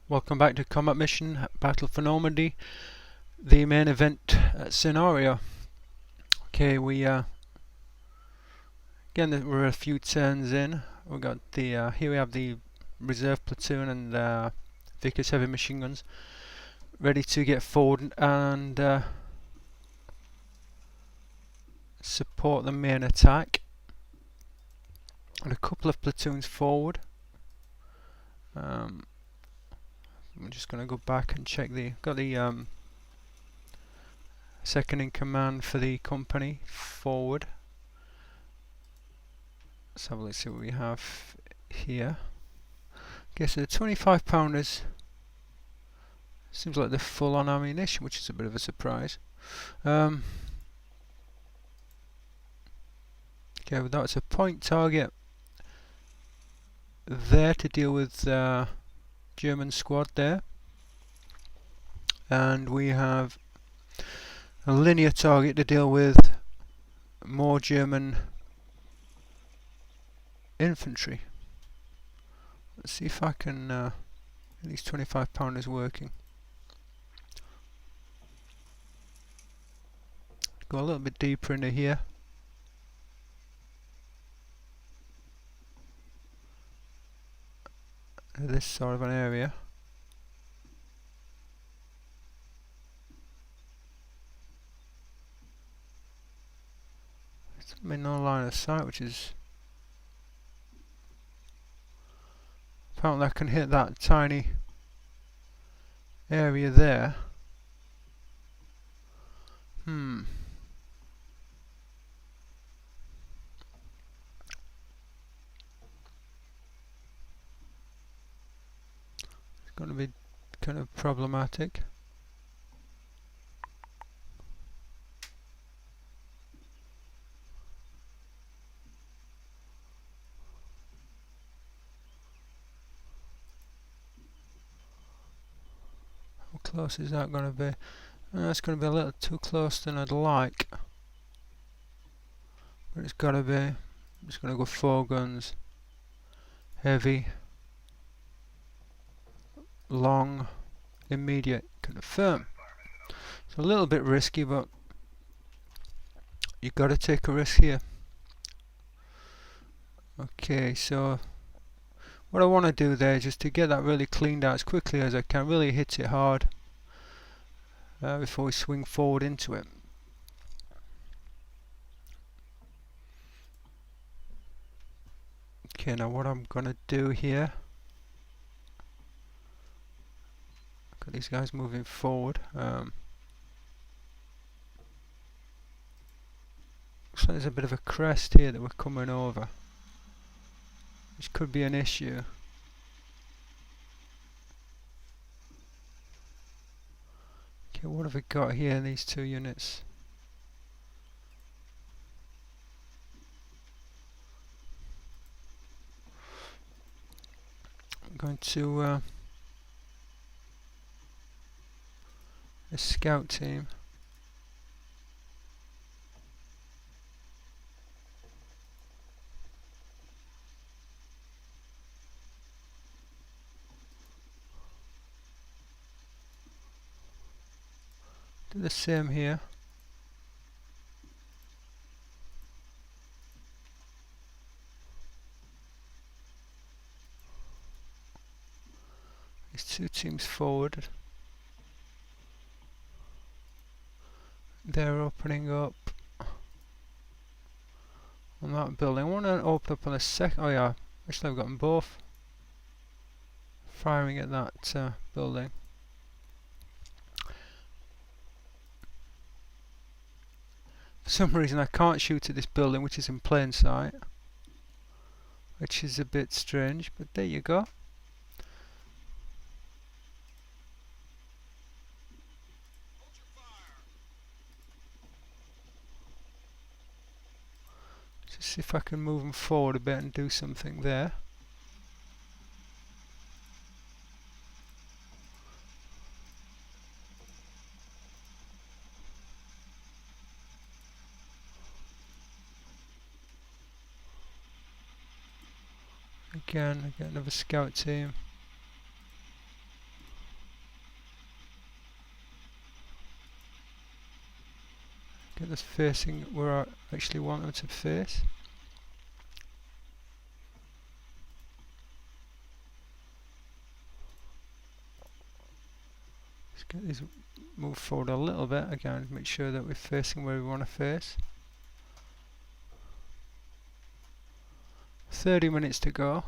Welcome back to Combat Mission Battle for Normandy, the main event scenario. Okay, we're a few turns in. We got the here we have the reserve platoon and Vickers heavy machine guns ready to get forward and support the main attack. And a couple of platoons forward. I'm just going to go back and check got the second in command for the company forward. Let's have a look, see what we have here. Okay, so the 25 pounders seems like they're full on ammunition, which is a bit of a surprise. Okay, well, that's a point target there to deal with German squad there, and we have a linear target to deal with more German infantry. Let's see if I can get these 25 pounders working. Go a little bit deeper into here. This sort of an area. It's no line of sight, which is apparently I can hit that tiny area there. It's going to be kind of problematic. How close is that going to be? It's going to be a little too close than I'd like. But it's got to be. I'm just going to go 4 guns. Heavy. Long. Immediate. Confirm. It's a little bit risky, but you've got to take a risk here. Okay, so what I want to do there is just to get that really cleaned out as quickly as I can. Really hit it hard before we swing forward into it. Okay, now what I'm going to do here, got these guys moving forward. Looks like there's a bit of a crest here that we're coming over, which could be an issue. Okay, what have we got here in these 2 units? I'm going to a scout team. Do the same here. These 2 teams forward. They're opening up on that building. I want to open up on the second. Oh yeah, actually I've got them both firing at that building. For some reason I can't shoot at this building, which is in plain sight, which is a bit strange, but there you go. Just see if I can move them forward a bit and do something there. Again, I get another scout team. get this facing where I actually want them to face. Let's get these moved forward a little bit again, make sure that we're facing where we want to face. 30 minutes to go.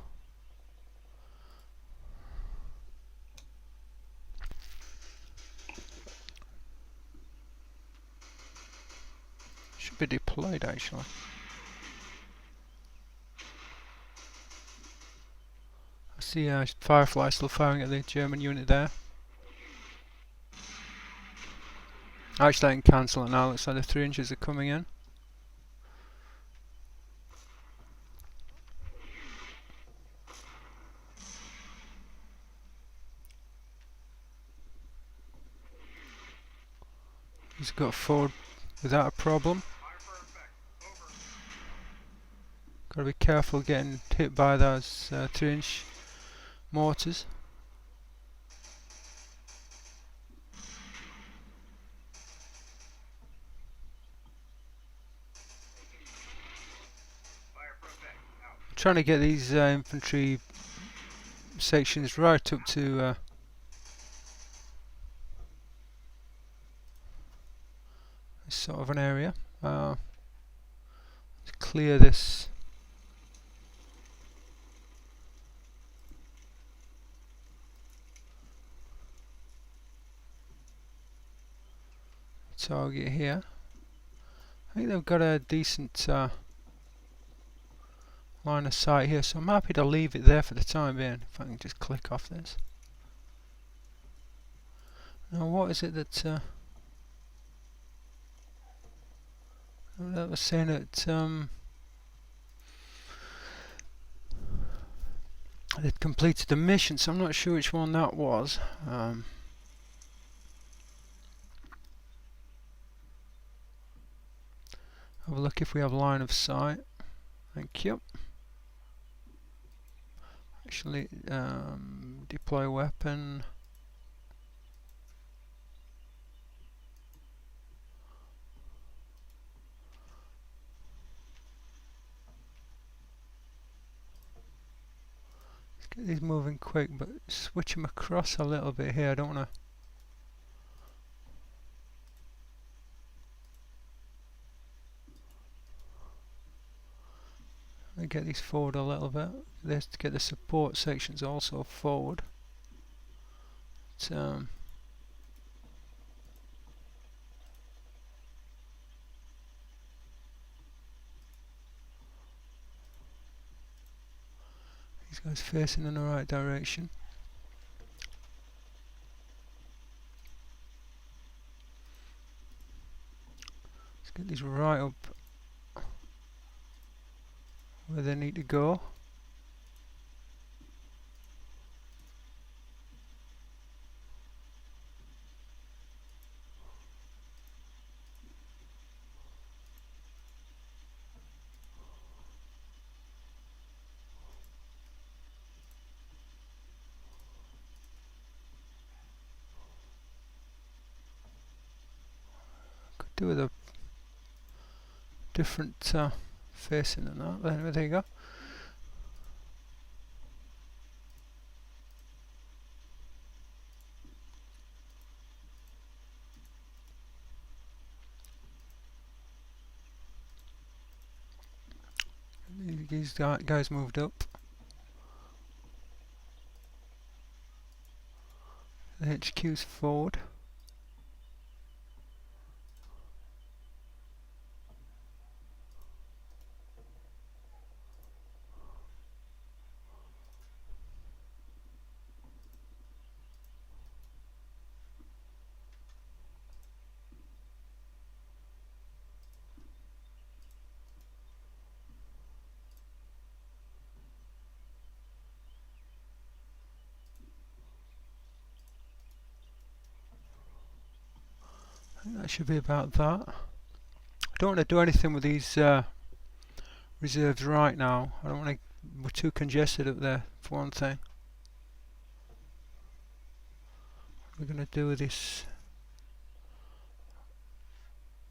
Should be deployed actually. I see Firefly still firing at the German unit there. Actually I can cancel it now, looks like the 3 inches are coming in. He's got forward without a problem. Got to be careful getting hit by those 3-inch mortars. Trying to get these infantry sections right up to this sort of an area. Let's clear this. Target here. I think they've got a decent line of sight here, so I'm happy to leave it there for the time being. If I can just click off this. Now what is it that that was saying that they'd completed the mission, so I'm not sure which one that was. Have a look if we have line of sight. Thank you. Actually, deploy weapon. Let's get these moving quick, but switch them across a little bit here. I don't want to. Get these forward a little bit. Let's get the support sections also forward. These guys facing in the right direction. Let's get these right up where they need to go. Could do with a different facing than that, but anyway, there you go. These guys moved up. The HQ's forward. I think that should be about that. I don't want to do anything with these reserves right now. I don't want to. We're too congested up there for one thing. What we're going to do with this.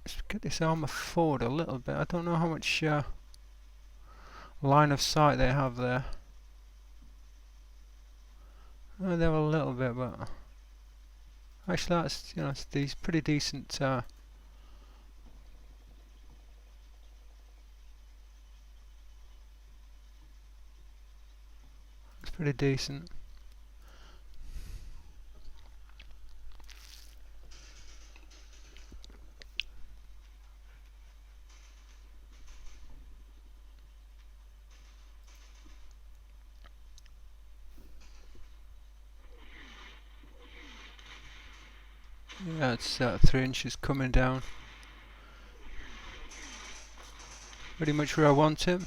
Let's get this armour forward a little bit. I don't know how much line of sight they have there. They have a little bit, but actually that's, you know, it's pretty decent. It's pretty decent. Yeah, it's 3 inches coming down. Pretty much where I want it.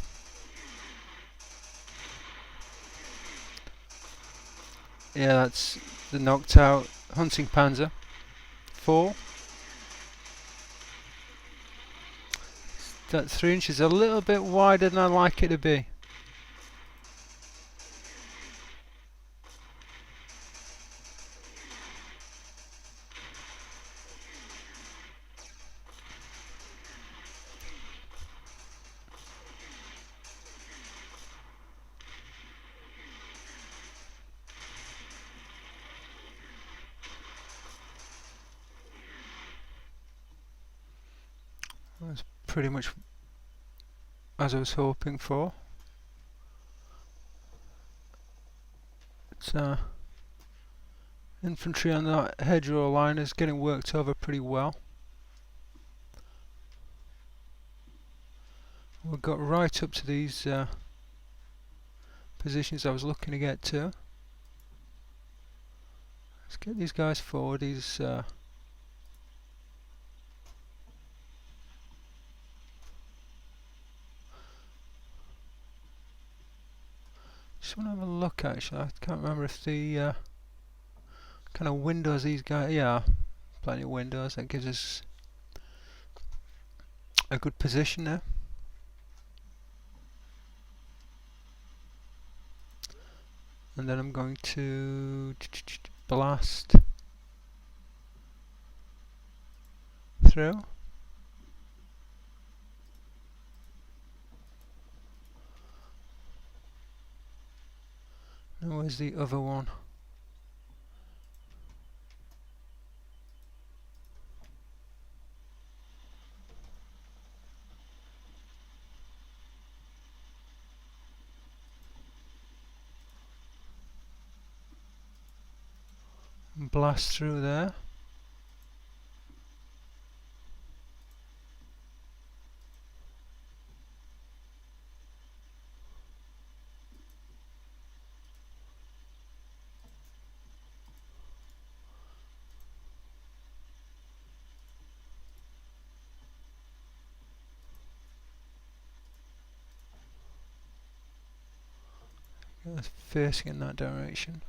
Yeah, that's the knocked out hunting panzer 4. That 3 inches a little bit wider than I like it to be. That's pretty much as I was hoping for. It's infantry on that hedgerow line is getting worked over pretty well. We got right up to these positions I was looking to get to. Let's get these guys forward. These just want to have a look actually. I can't remember if the kind of windows these guys, yeah, plenty of windows. That gives us a good position there. And then I'm going to blast through. Now where's the other one? Blast through there. Facing in that direction.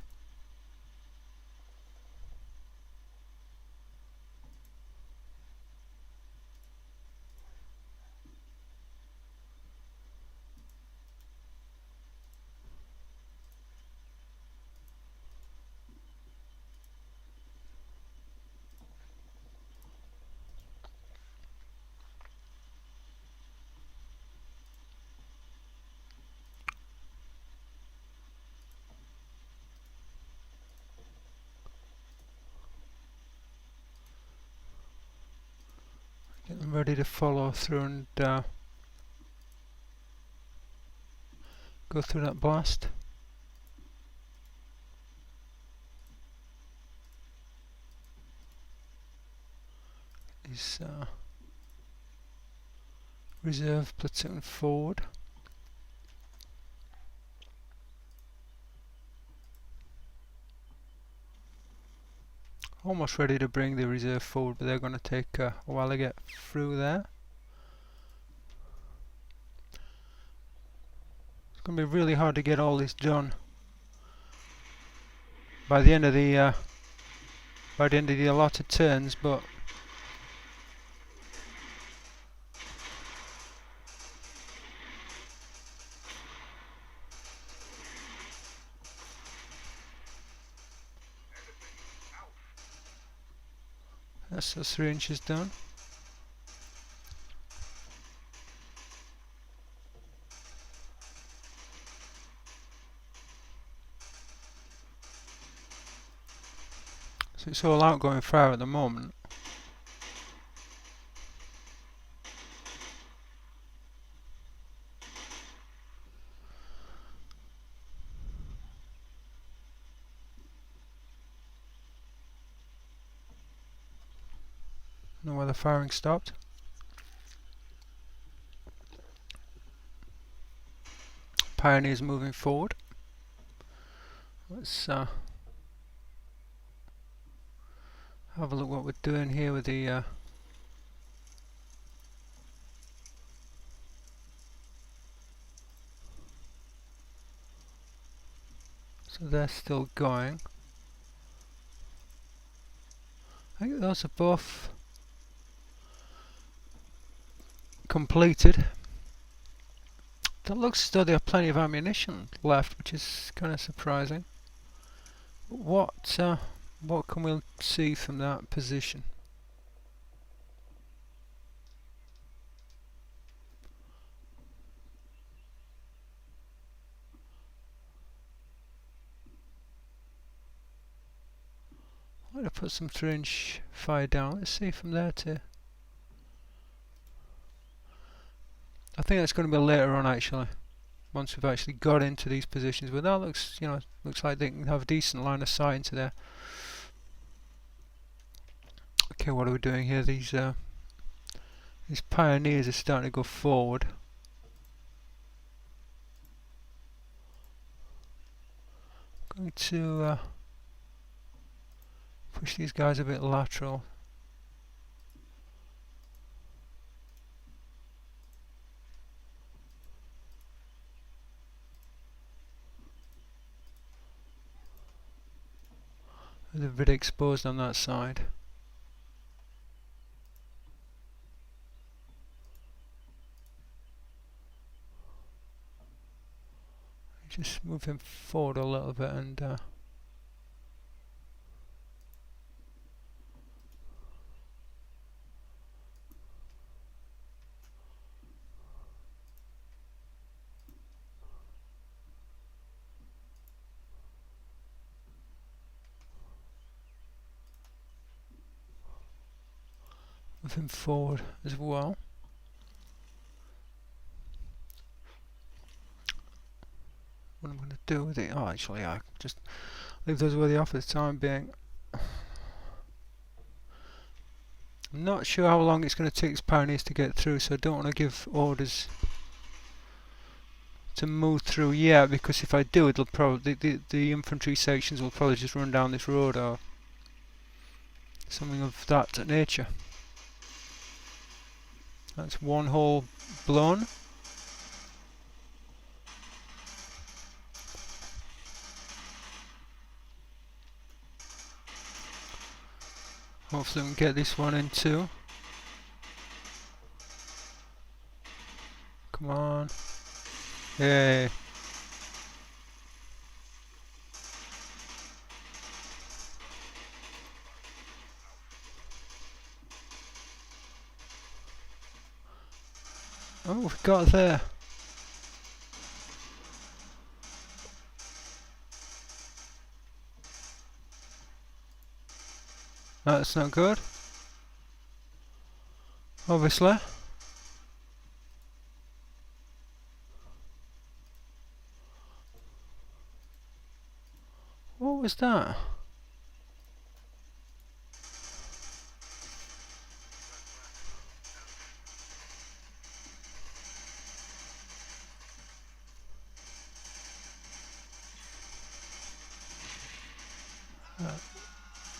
Getting ready to follow through and go through that blast. Is reserve platoon forward. Almost ready to bring the reserve forward, but they're going to take a while to get through there. It's going to be really hard to get all this done by the end of the allotted turns, but that's 3 inches done. So it's all outgoing fire at the moment. Know where the firing stopped. Pioneers moving forward. Let's have a look what we're doing here with the so they're still going. I think those are both completed. That looks as though they have plenty of ammunition left, which is kind of surprising. What can we see from that position? I'm going to put some 3-inch fire down. Let's see from there to. I think that's going to be later on actually, once we've actually got into these positions. But that looks, looks like they can have a decent line of sight into there. Okay, what are we doing here? These pioneers are starting to go forward. I'm going to push these guys a bit lateral. They're a bit exposed on that side. Just move him forward a little bit and move him forward as well. What I'm going to do with it? Oh, actually, I just leave those where they are for the time being. I'm not sure how long it's going to take these pioneers to get through, so I don't want to give orders to move through yet, because if I do, it'll probably the infantry sections will probably just run down this road or something of that nature. That's one hole blown. Hopefully we can get this one in too. Come on. Yay. Oh, we've got there. That's not good. Obviously. What was that?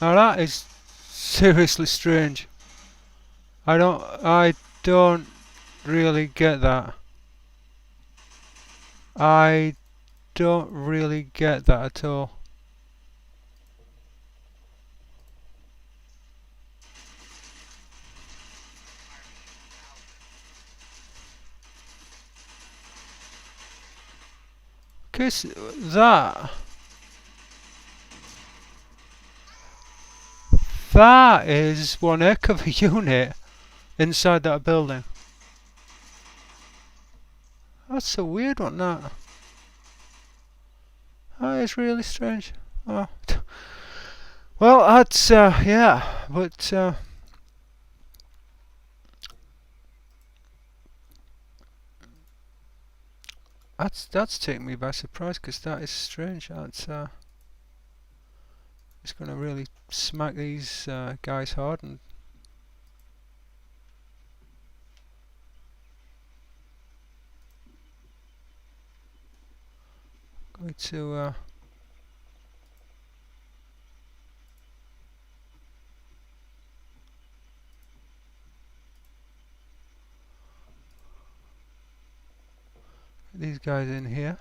Now that is seriously strange. I don't really get that. I don't really get that at all. Cause that is one heck of a unit inside that building. That's a weird one, that. That is really strange. Oh. Well, that's yeah, but that's taken me by surprise because that is strange. That's it's going to really smack these guys hard and going to get these guys in here.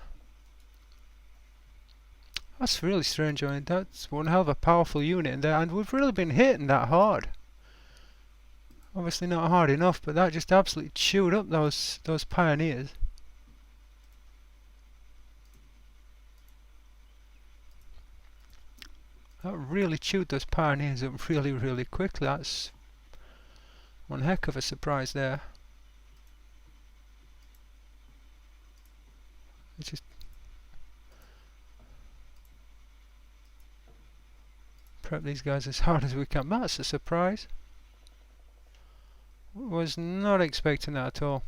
That's really strange. I mean, that's one hell of a powerful unit in there, and we've really been hitting that hard. Obviously not hard enough, but that just absolutely chewed up those pioneers. That really chewed those pioneers up really, really quickly. That's one heck of a surprise there. Let's just prep these guys as hard as we can. That's a surprise. Was not expecting that at all.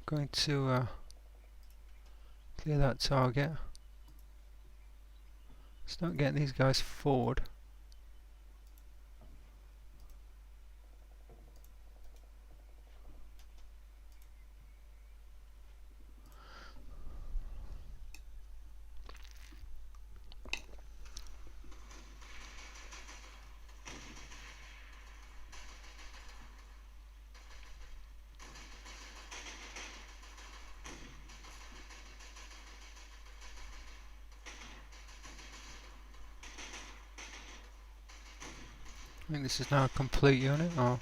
Going to clear that target. Start getting these guys forward. I think this is now a complete unit. Oh.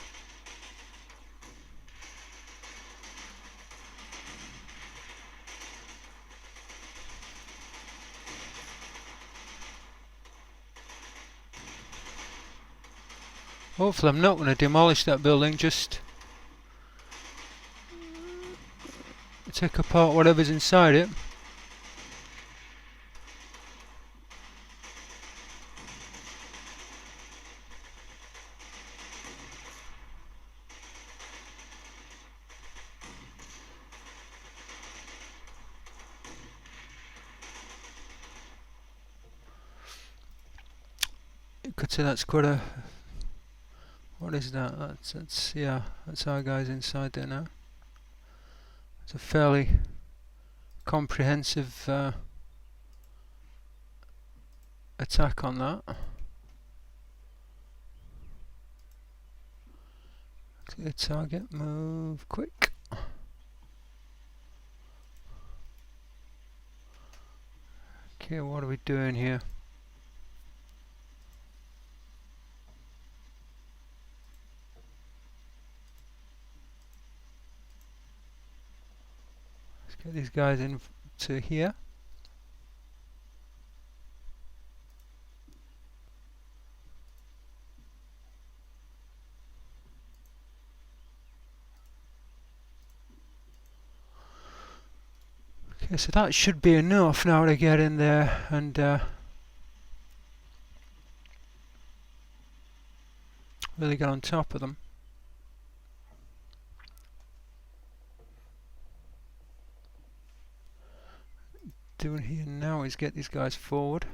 Hopefully I'm not going to demolish that building, just take apart whatever's inside it. You could say that's quite a... What is that? That's yeah, that's our guys inside there now. It's a fairly comprehensive attack on that. Clear target, move quick. Okay, what are we doing here? Let's get these guys in to here. Okay, so that should be enough now to get in there and really get on top of them. Doing here now is get these guys forward.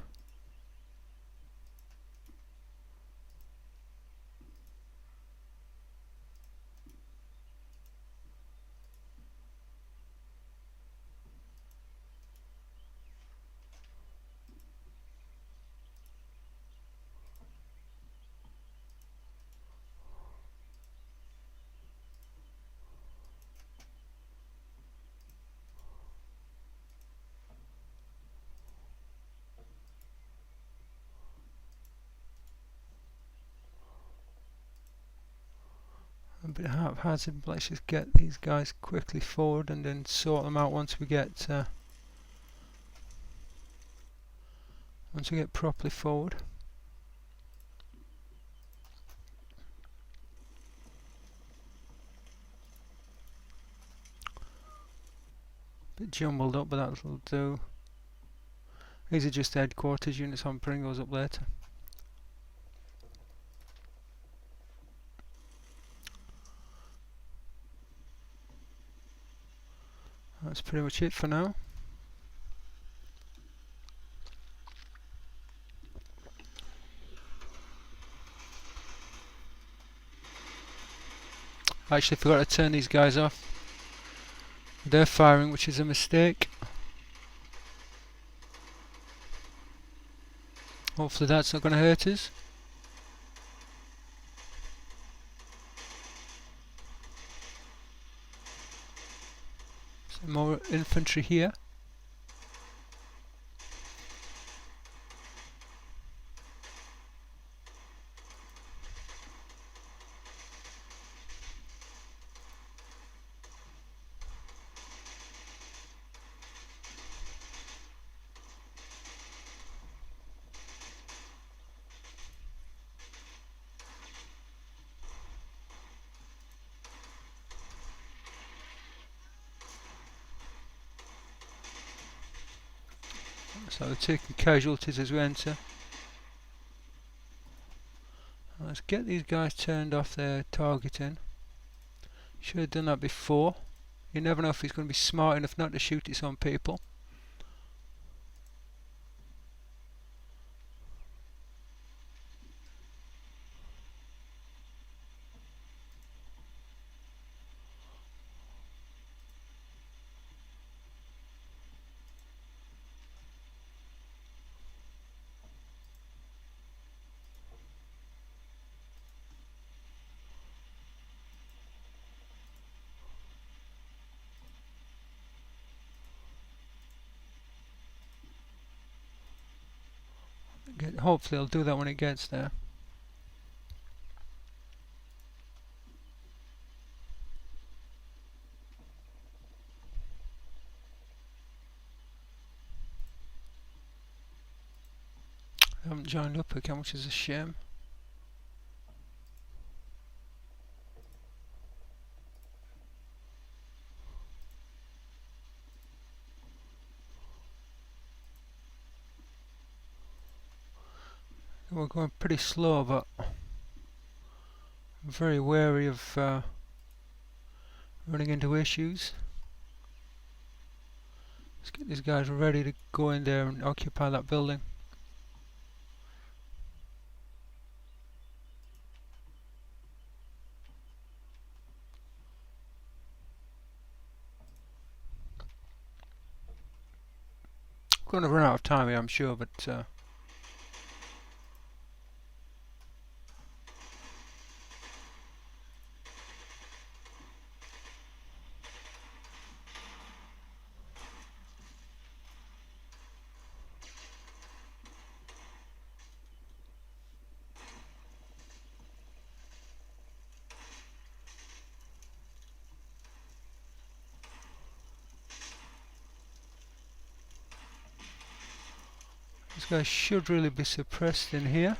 A bit haphazard, but let's just get these guys quickly forward and then sort them out once we get properly forward. bit jumbled up, but that'll do. These are just headquarters units. I'll bring those up later. That's pretty much it for now. I actually forgot to turn these guys off. They're firing, which is a mistake. Hopefully that's not going to hurt us. Some more infantry here. So we're taking casualties as we enter. Let's get these guys turned off their targeting. Should have done that before. You never know if he's going to be smart enough not to shoot his own people. Hopefully I'll do that when it gets there. I haven't joined up again, which is a shame. We're going pretty slow, but I'm very wary of running into issues. Let's get these guys ready to go in there and occupy that building. Going to run out of time here, I'm sure, but these guys should really be suppressed in here.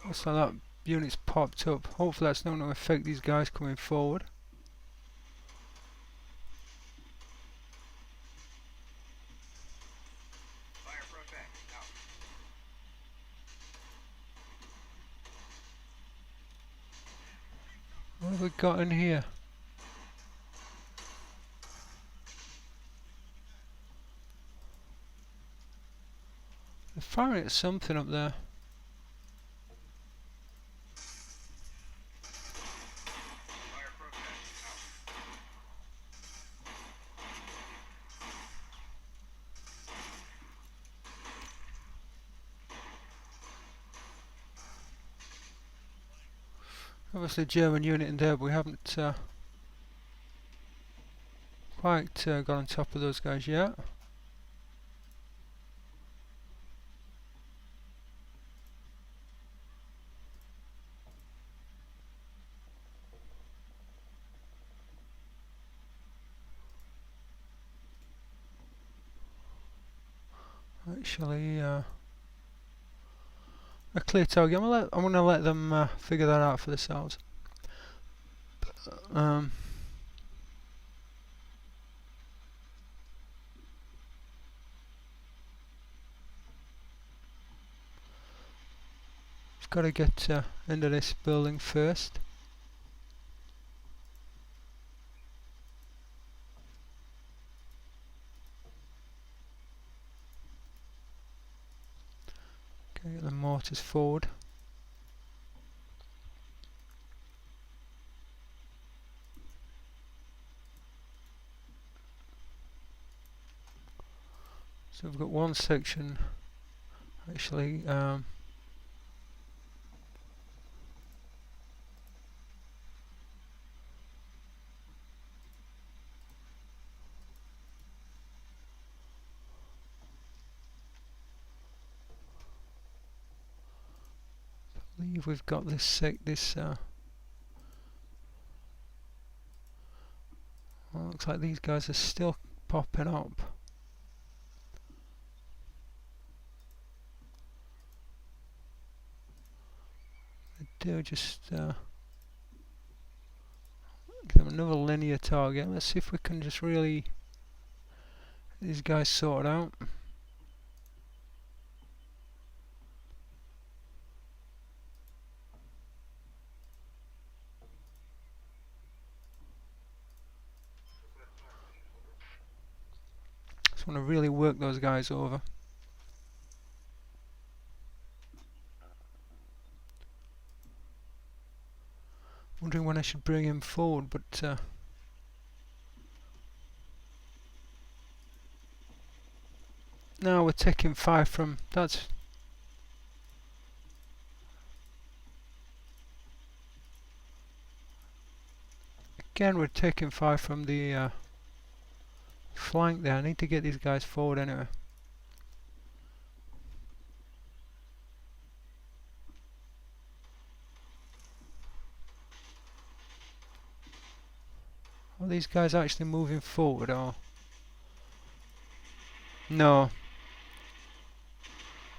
Looks like that unit's popped up. Hopefully that's not going to affect these guys coming forward. What have we got in here? They're firing at something up there. Obviously a German unit in there, but we haven't quite got on top of those guys yet. Actually, a clear target. I'm gonna let them figure that out for themselves. got to get into this building first. Okay, get the mortars forward. So we've got one section actually I believe we've got this well, looks like these guys are still popping up. They do just give them another linear target. Let's see if we can just really get these guys sorted out. Just want to really work those guys over. Wondering when I should bring him forward, but now we're taking 5 from that's again we're taking 5 from the flank there. I need to get these guys forward anyway. Are these guys actually moving forward or no?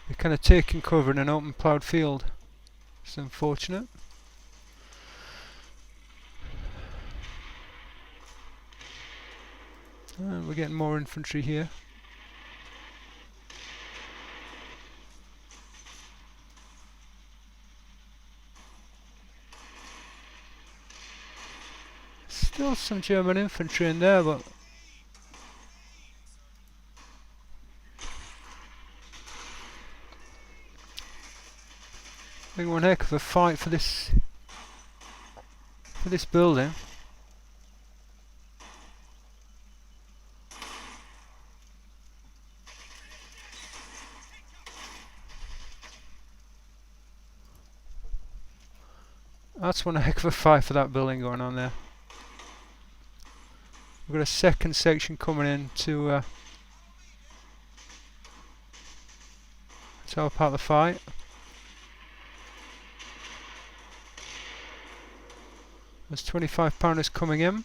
They're kind of taking cover in an open ploughed field. It's unfortunate. We're getting more infantry here. Still some German infantry in there, but I think one heck of a fight for this building. That's one heck of a fight for that building going on there. We've got a second section coming in to help out the fight. There's 25 pounders coming in.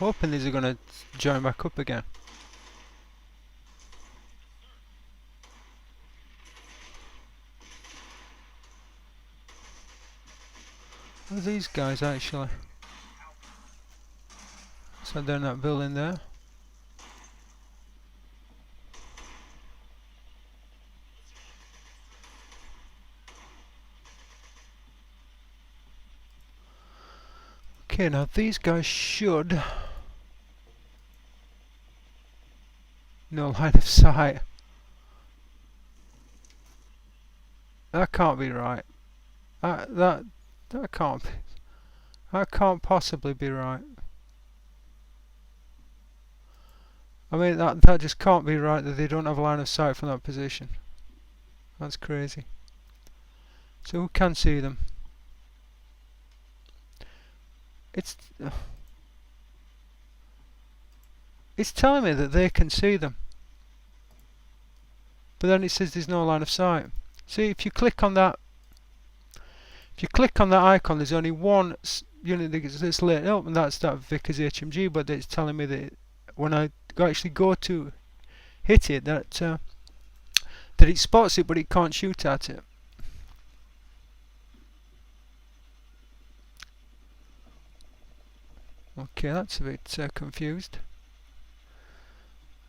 Hoping these are going to join back up again. What are these guys actually? So they're in that building there. Okay, now these guys should no line of sight. That can't be right. That can't be. That can't possibly be right. I mean that just can't be right that they don't have a line of sight from that position. That's crazy. So who can see them? It's telling me that they can see them, but then it says there's no line of sight. See, if you click on that icon, there's only one unit that's lit up, and that's that Vickers HMG. But it's telling me that when I actually go to hit it, that that it spots it but it can't shoot at it. Okay, that's a bit confused.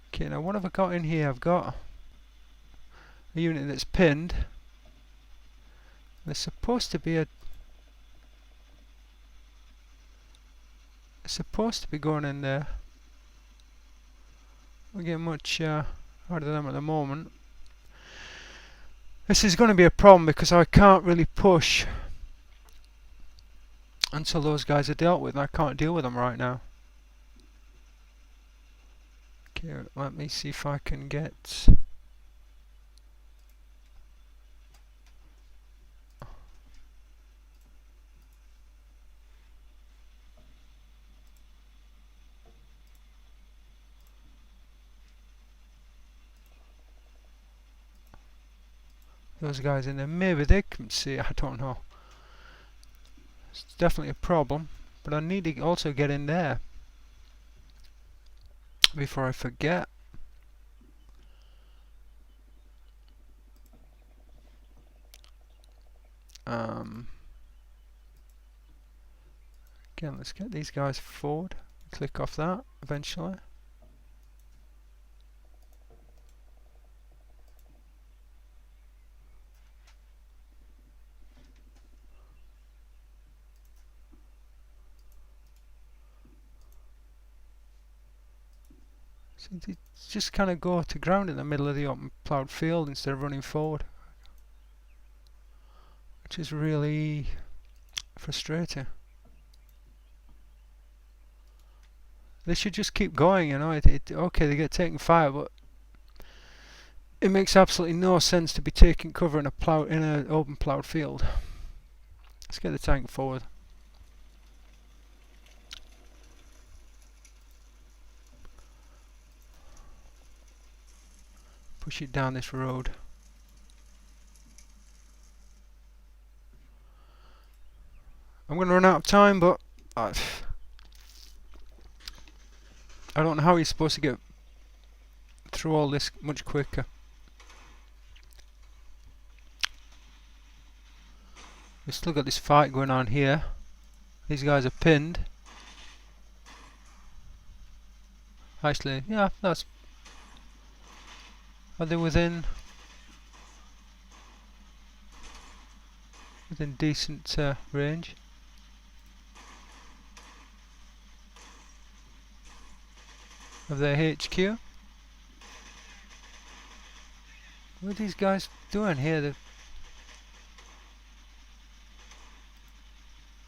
Okay, now what have I got in here? I've got a unit that's pinned. There's supposed to be going in there. We're getting much out of them at the moment. This is going to be a problem because I can't really push until those guys are dealt with. I can't deal with them right now. Okay, let me see if I can get... those guys in there. Maybe they can see it, I don't know. It's definitely a problem, but I need to also get in there before I forget. Again, let's get these guys forward. Click off that eventually. So they just kind of go to ground in the middle of the open ploughed field instead of running forward, which is really frustrating. They should just keep going, you know. Okay, they get taken fire, but it makes absolutely no sense to be taking cover in an open ploughed field. Let's get the tank forward. Push it down this road. I'm going to run out of time, but I don't know how you're supposed to get through all this much quicker. We've still got this fight going on here. These guys are pinned. Actually, yeah, that's... Are they within decent range? Of their HQ? What are these guys doing here?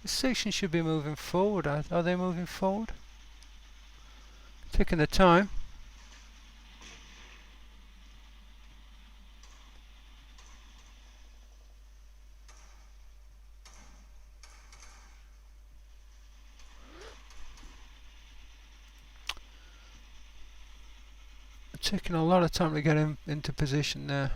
This section should be moving forward. Are they moving forward? Taking the time. Taking a lot of time to get him into position there.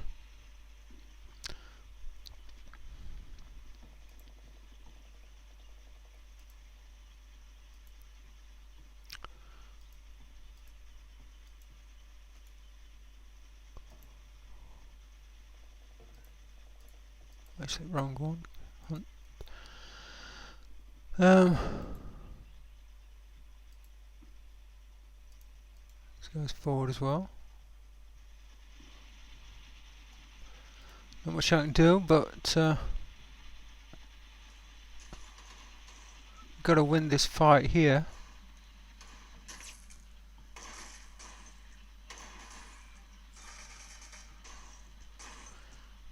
Actually, wrong one. This goes forward as well. Not much I can do, but got to win this fight here.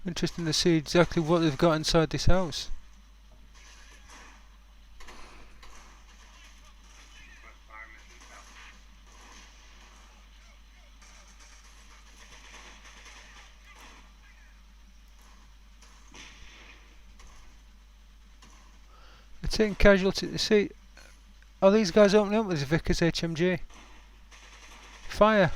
Interesting to see exactly what they've got inside this house. They're taking casualties. See, are these guys opening up with this Vickers HMG? Fire!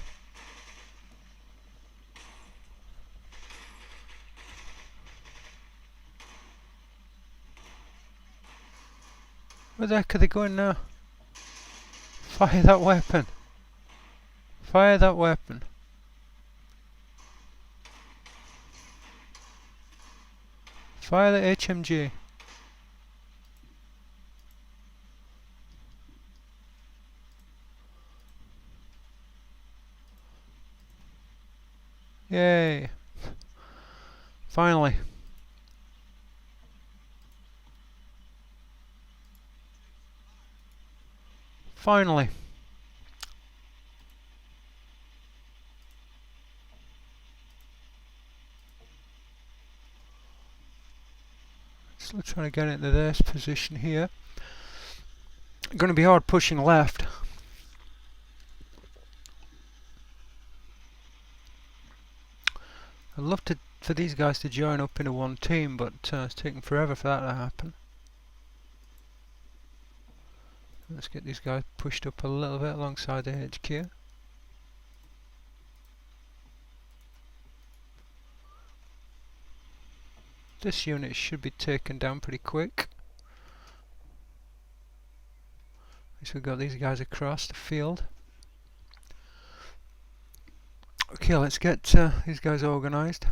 Where the heck are they going now? Fire that weapon! Fire that weapon! Fire the HMG. Yay! Finally. Finally. Still trying to get into this position here. Going to be hard pushing left. I'd love for these guys to join up into one team, but it's taking forever for that to happen. Let's get these guys pushed up a little bit alongside the HQ. This unit should be taken down pretty quick. At least we've got these guys across the field. Okay, let's get these guys organised.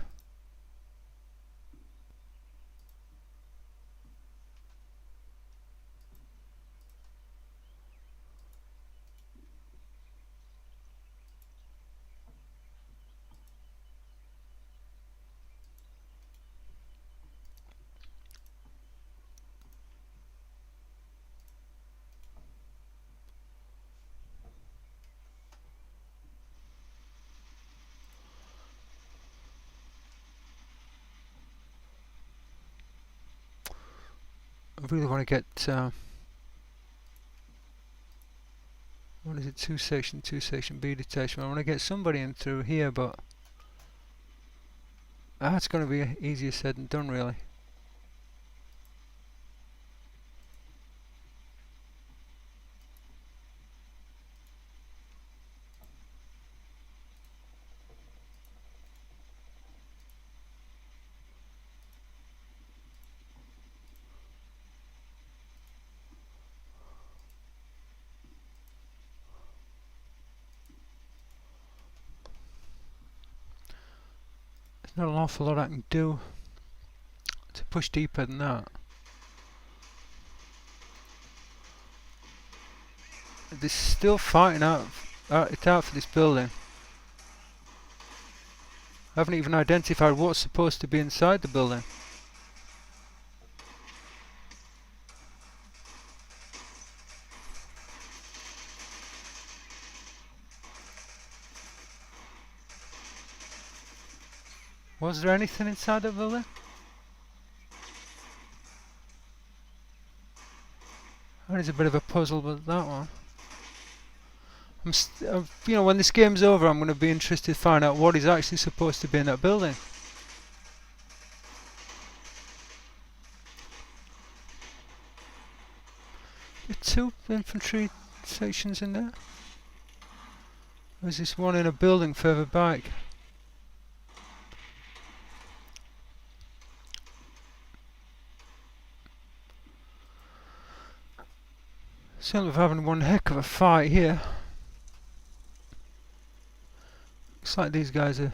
I really want to get what is it, two section B detachment. I want to get somebody in through here, but that's going to be easier said than done, really. There's not an awful lot I can do to push deeper than that. They're still fighting it out for this building. I haven't even identified what's supposed to be inside the building. Was there anything inside the building? That is a bit of a puzzle with that one. You know, when this game's over, I'm going to be interested to find out what is actually supposed to be in that building. There are two infantry sections in there. There's this one in a building further back. Certainly we're having one heck of a fight here. Looks like these guys are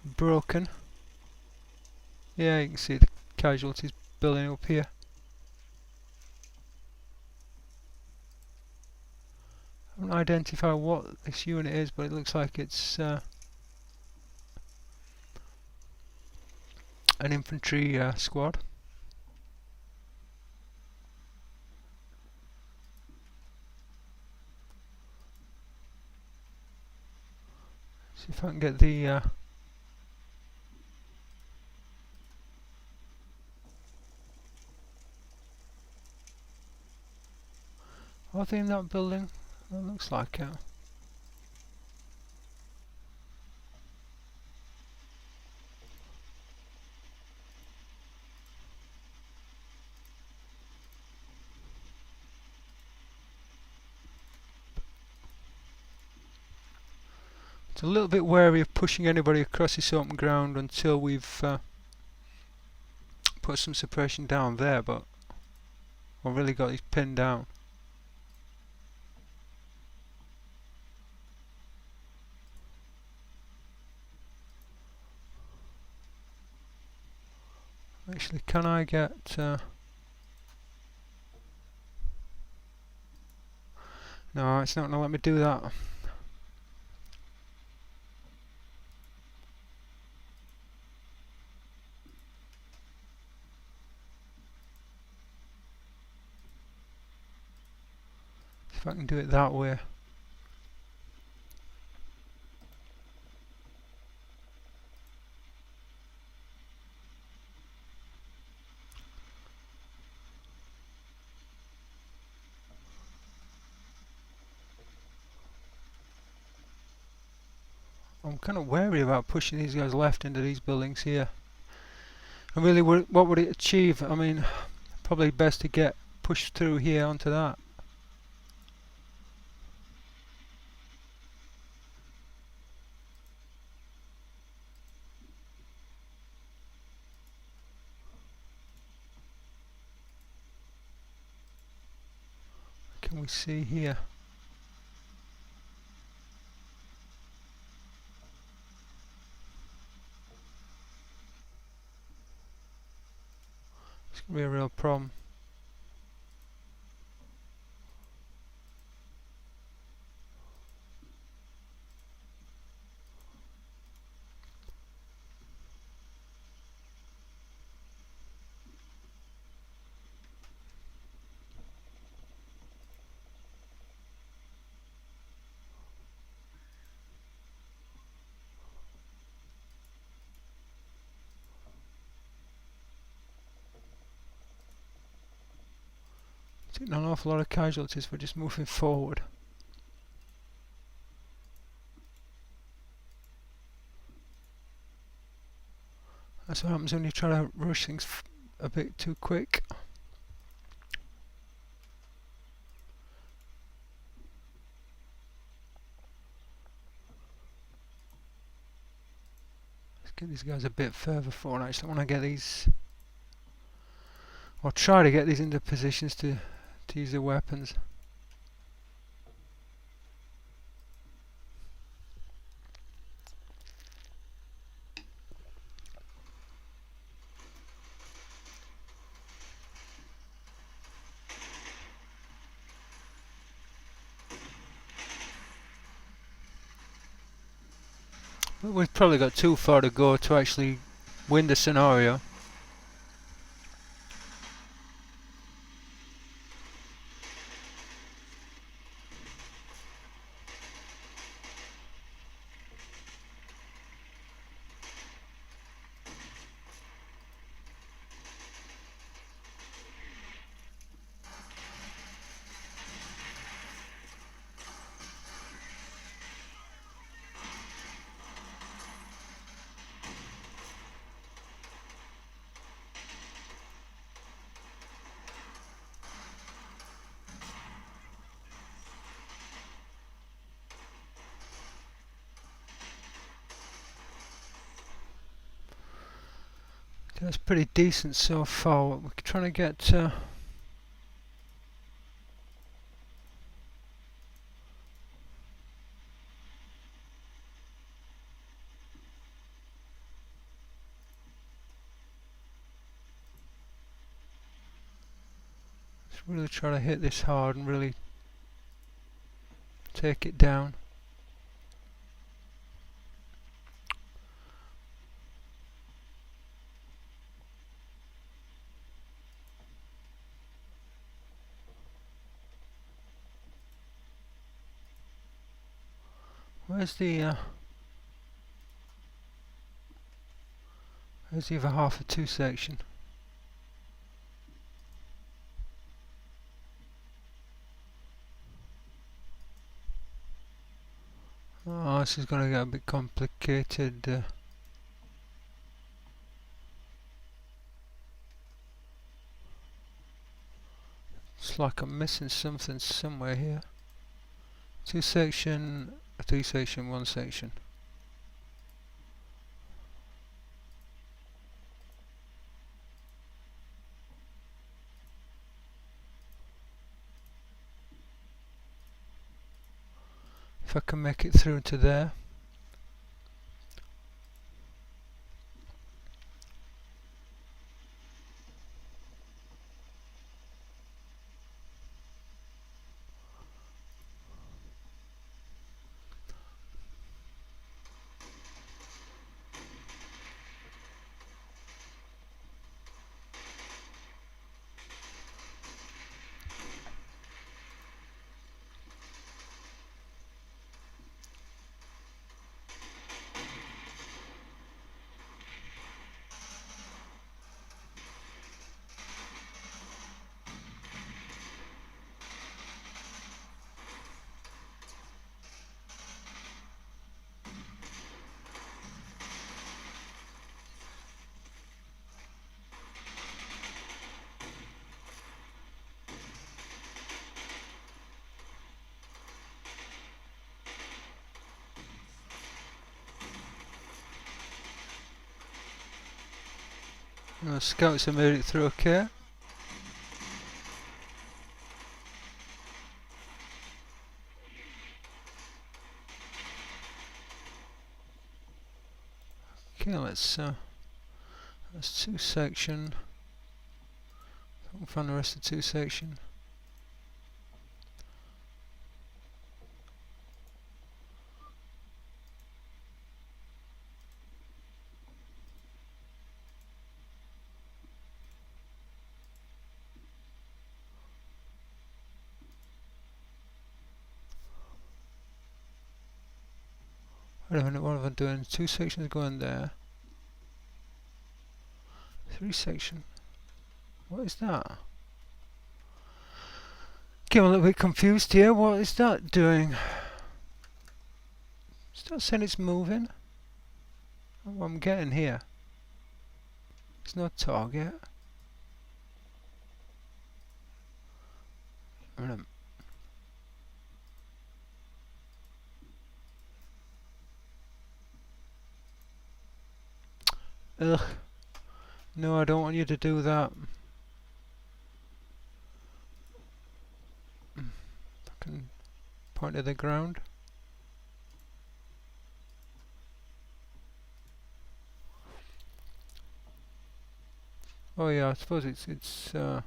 broken. Yeah, you can see the casualties building up here. I haven't identified what this unit is, but it looks like it's an infantry squad. See if I can get the are they in that building? That looks like it. It's a little bit wary of pushing anybody across this open ground until we've put some suppression down there, but I've really got these pinned down. Actually, can I get... no, it's not going to let me do that. If I can do it that way. I'm kind of wary about pushing these guys left into these buildings here. And really, what would it achieve? I mean, probably best to get pushed through here onto that. Can we see here? It's going to be a real problem. Taking an awful lot of casualties for just moving forward. That's what happens when you try to rush things a bit too quick. Let's get these guys a bit further forward. I just want to get these, or try to get these into positions to use their weapons. But we've probably got too far to go to actually win the scenario. That's pretty decent so far. We're trying to get it's really trying to hit this hard and really take it down. Where's the other half of 2 section? Oh, this is going to get a bit complicated. It's like I'm missing something somewhere here. 2 section, 3 section, 1 section. If I can make it through to there. Scouts have made it through okay. Okay, that's two section. I'll find the rest of two section. Wait a minute, what am I doing? Two sections going there. Three section. What is that? Okay, I'm a little bit confused here. What is that doing? Is that saying it's moving? What I'm getting here? It's no target. Ugh. No, I don't want you to do that. I can point to the ground. Oh yeah, I suppose it's yeah,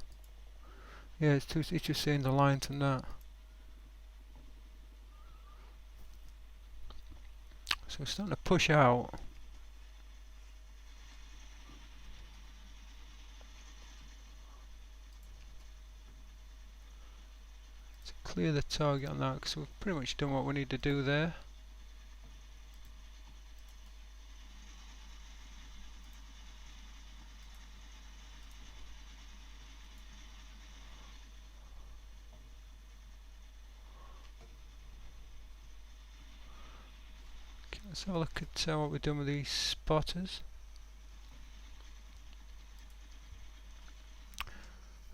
it's just saying the lines and that. So it's starting to push out. To clear the target on that, because we've pretty much done what we need to do there. Okay, let's have a look at what we're doing with these spotters.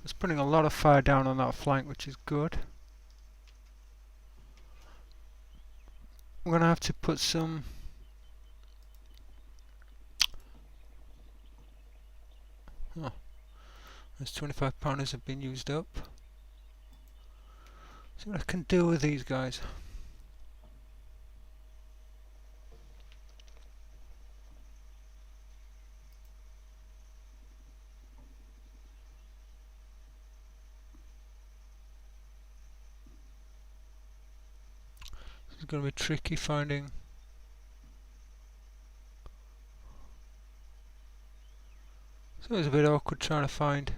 It's putting a lot of fire down on that flank, which is good. I'm going to have to put some... Oh, those 25 pounders have been used up. See what I can do with these guys. It's going to be tricky finding. So it's a bit awkward trying to find.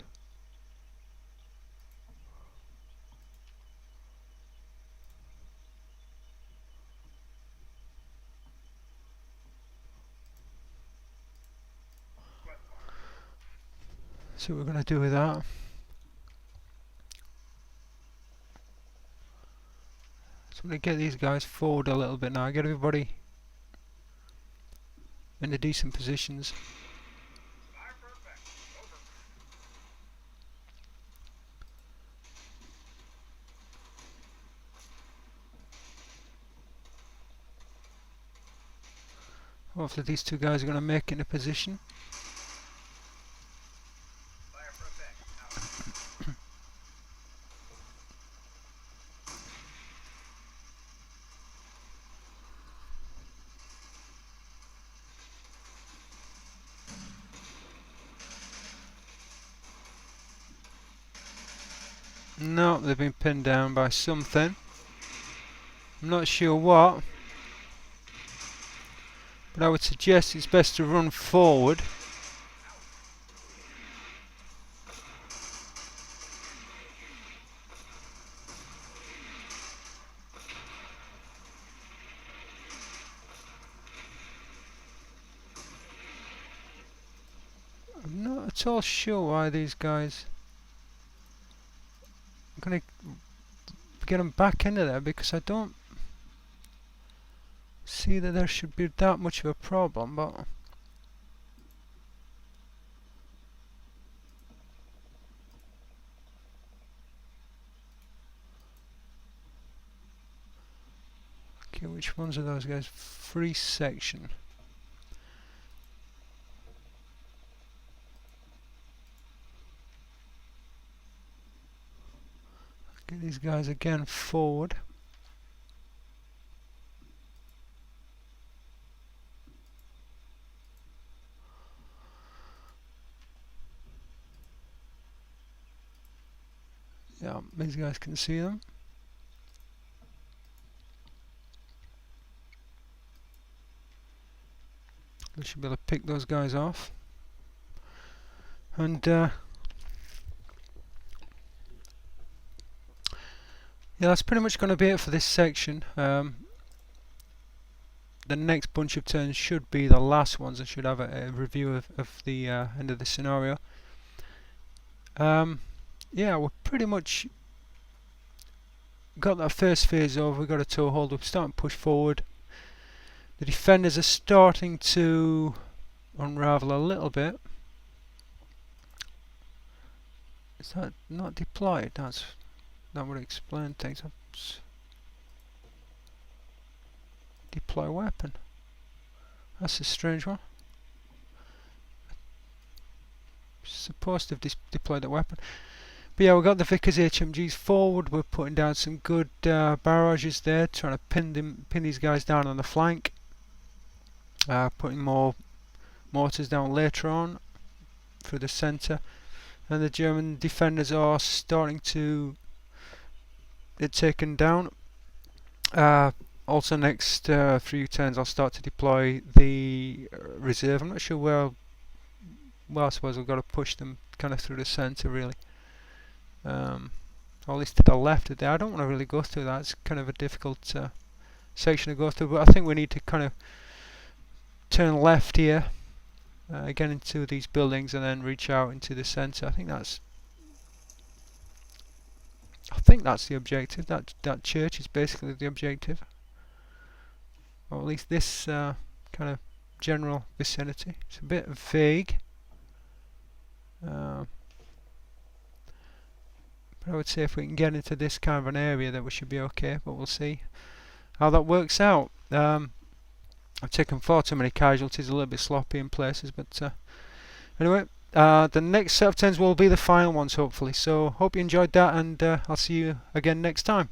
See what we're going to do with that. So I'm going to get these guys forward a little bit now. Get everybody in the decent positions. Hopefully these two guys are going to make it in a position. No, they've been pinned down by something. I'm not sure what, but I would suggest it's best to run forward. I'm not at all sure why these guys... I'm going to get them back into there because I don't see that there should be that much of a problem, but... Okay, which ones are those guys? Free section. these guys again forward. Yeah, these guys can see them. We should be able to pick those guys off. And yeah, that's pretty much going to be it for this section. The next bunch of turns should be the last ones. I should have a review of the end of the scenario. Yeah, we're pretty much got that first phase over. We've got a toehold. We're starting to push forward. The defenders are starting to unravel a little bit. Is that not deployed? That would explain things. Deploy weapon. That's a strange one. Supposed to have deployed that weapon. But yeah, we've got the Vickers HMGs forward. We're putting down some good barrages there, trying to pin these guys down on the flank. Putting more mortars down later on through the centre. And the German defenders are starting to get taken down. Also next few turns I'll start to deploy the reserve. I'm not sure where. Well, I suppose I've got to push them kind of through the centre really. Or at least to the left of there. I don't want to really go through that. It's kind of a difficult section to go through, but I think we need to kind of turn left here, get into these buildings and then reach out into the centre. I think that's the objective. That church is basically the objective, or at least this kind of general vicinity. It's a bit vague, but I would say if we can get into this kind of an area that we should be okay, but we'll see how that works out. I've taken far too many casualties, a little bit sloppy in places, but anyway, the next set of turns will be the final ones hopefully. So hope you enjoyed that, and I'll see you again next time.